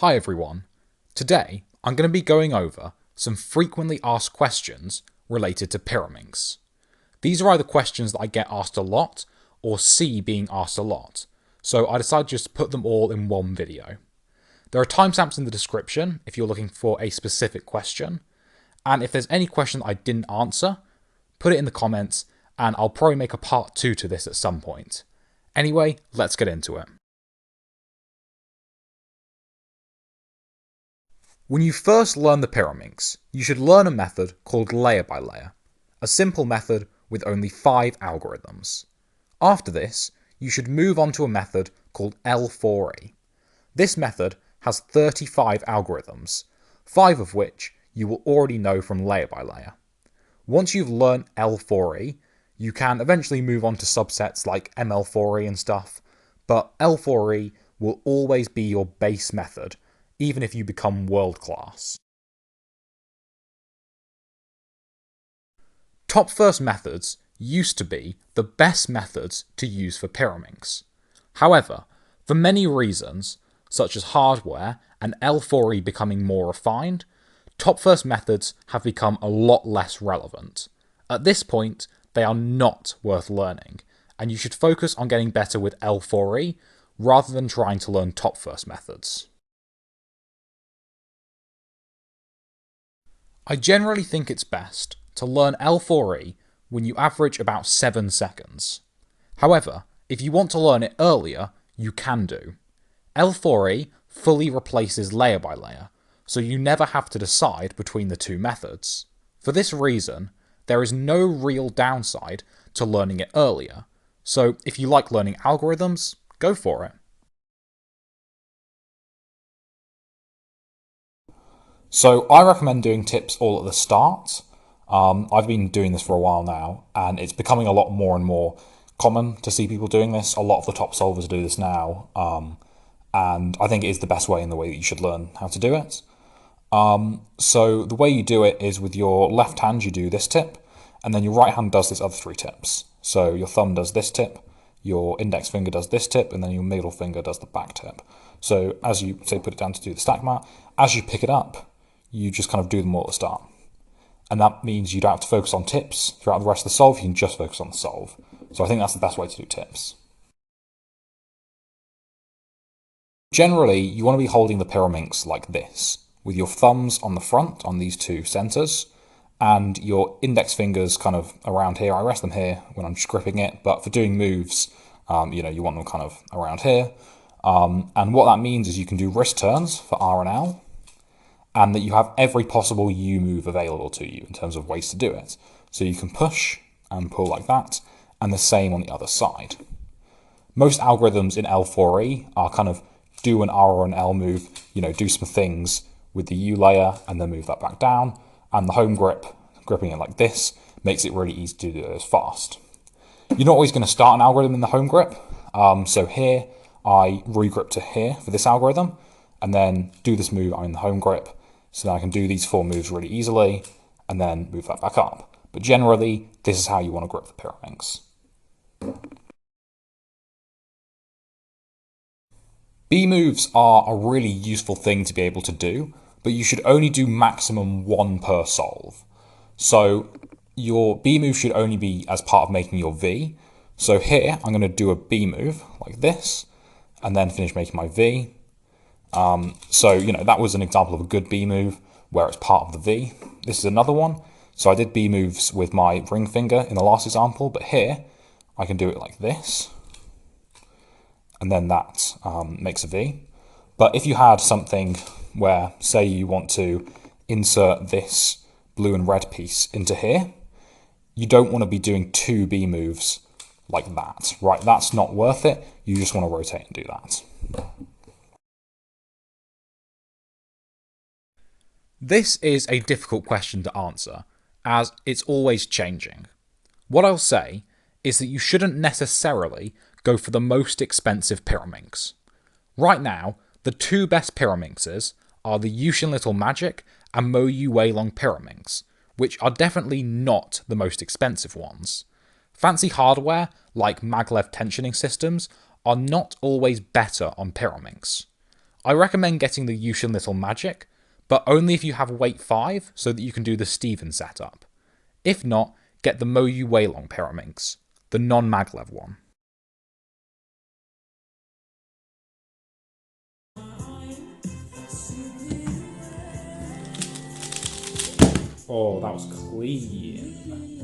Hi everyone. Today I'm going to be going over some frequently asked questions related to Pyraminx. These are either questions that I get asked a lot or see being asked a lot, so I decided just to put them all in one video. There are timestamps in the description if you're looking for a specific question, and if there's any question that I didn't answer, put it in the comments and I'll probably make a part 2 to this at some point. Anyway, let's get into it. When you first learn the Pyraminx, you should learn a method called layer by layer, a simple method with only 5 algorithms. After this, you should move on to a method called L4E. This method has 35 algorithms, 5 of which you will already know from layer by layer. Once you've learned L4E, you can eventually move on to subsets like ML4E and stuff, but L4E will always be your base method, even if you become world class. Top first methods used to be the best methods to use for Pyraminx. However, for many reasons, such as hardware and L4E becoming more refined, top first methods have become a lot less relevant. At this point, they are not worth learning, and you should focus on getting better with L4E rather than trying to learn top first methods. I generally think it's best to learn L4E when you average about 7 seconds. However, if you want to learn it earlier, you can do. L4E fully replaces layer by layer, so you never have to decide between the two methods. For this reason, there is no real downside to learning it earlier, so if you like learning algorithms, go for it. So I recommend doing tips all at the start. I've been doing this for a while now, and it's becoming a lot more and more common to see people doing this. A lot of the top solvers do this now, and I think it is the best way in the way that you should learn how to do it. So the way you do it is with your left hand you do this tip, and then your right hand does this other 3 tips. So your thumb does this tip, your index finger does this tip, and then your middle finger does the back tip. So as you, say, put it down to do the stack mat, as you pick it up, you just kind of do them all at the start. And that means you don't have to focus on tips throughout the rest of the solve, you can just focus on the solve. So I think that's the best way to do tips. Generally, you want to be holding the Pyraminx like this, with your thumbs on the front, on these 2 centers, and your index fingers kind of around here. I rest them here when I'm just gripping it, but for doing moves, you want them kind of around here. And what that means is you can do wrist turns for R and L, and that you have every possible U move available to you in terms of ways to do it. So you can push and pull like that, and the same on the other side. Most algorithms in L4E are kind of do an R or an L move, do some things with the U layer and then move that back down, and the home grip, gripping it like this, makes it really easy to do those fast. You're not always going to start an algorithm in the home grip, so here I regrip to here for this algorithm, and then do this move, I'm in the home grip, so now I can do these 4 moves really easily, and then move that back up. But generally, this is how you want to grip the Pyraminx. B moves are a really useful thing to be able to do, but you should only do maximum 1 per solve. So your B move should only be as part of making your V. So here, I'm going to do a B move like this, and then finish making my V. That was an example of a good B move where it's part of the V. This is another one. So I did B moves with my ring finger in the last example, but here I can do it like this, and then that makes a V. But if you had something where, say, you want to insert this blue and red piece into here, you don't want to be doing 2 B moves like that, right? That's not worth it. You just want to rotate and do that. This is a difficult question to answer, as it's always changing. What I'll say is that you shouldn't necessarily go for the most expensive Pyraminx. Right now, the 2 best Pyraminxes are the Yushin Little Magic and Moyu Weilong Pyraminx, which are definitely not the most expensive ones. Fancy hardware, like maglev tensioning systems, are not always better on Pyraminx. I recommend getting the Yushin Little Magic, but only if you have weight 5 so that you can do the Steven setup. If not, get the Moyu Weilong Pyraminx, the non-maglev one. Oh, that was clean.